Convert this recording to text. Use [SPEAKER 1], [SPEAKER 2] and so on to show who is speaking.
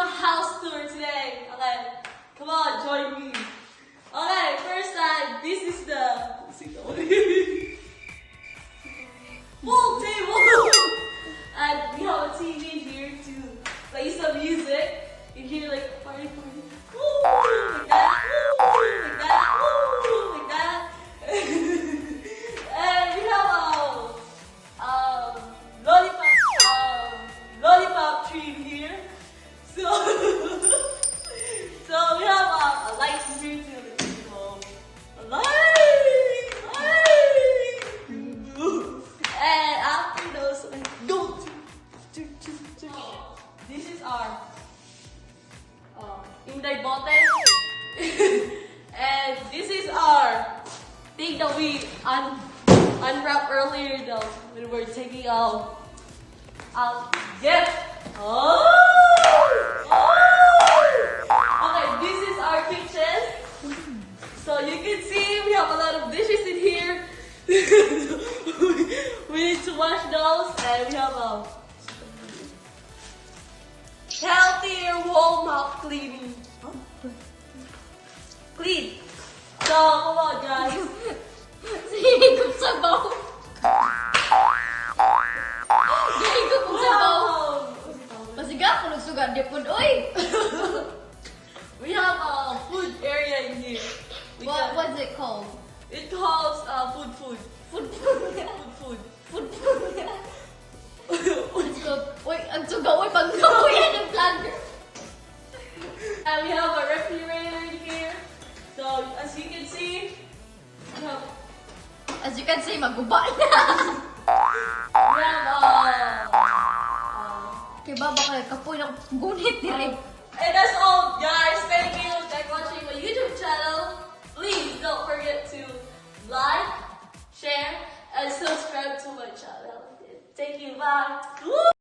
[SPEAKER 1] a house tour today. Okay, come on, join me. Okay, first time, this is the full table. And we have a TV here to play some music. You hear like party. Woo, like that, woo, like that, woo, like that. And we have lollipop tree here. So, so we have a light here too. A light. And after those, go to. This is our Inday Bote. And this is our thing that we unwrapped earlier though when we were taking out gift. Okay, this is our kitchen. So you can see we have a lot of dishes in here. We need to wash those, and we have a healthier wall mouth cleaning. Clean. So come on, guys.
[SPEAKER 2] Higop sa baw. Higop sa baw. Pasiga ako nagsuga di pod oy.
[SPEAKER 1] We have a food area in here.
[SPEAKER 2] What's it called?
[SPEAKER 1] It calls food.
[SPEAKER 2] Food.
[SPEAKER 1] Let's
[SPEAKER 2] go. Oy, ang suga oy pagkaw yan ang planner.
[SPEAKER 1] And we have a refrigerator in here. So as you can see, we have
[SPEAKER 2] maguba na.
[SPEAKER 1] we have
[SPEAKER 2] Kay baba ka kapoy ng gunit dire.
[SPEAKER 1] and that's all, guys.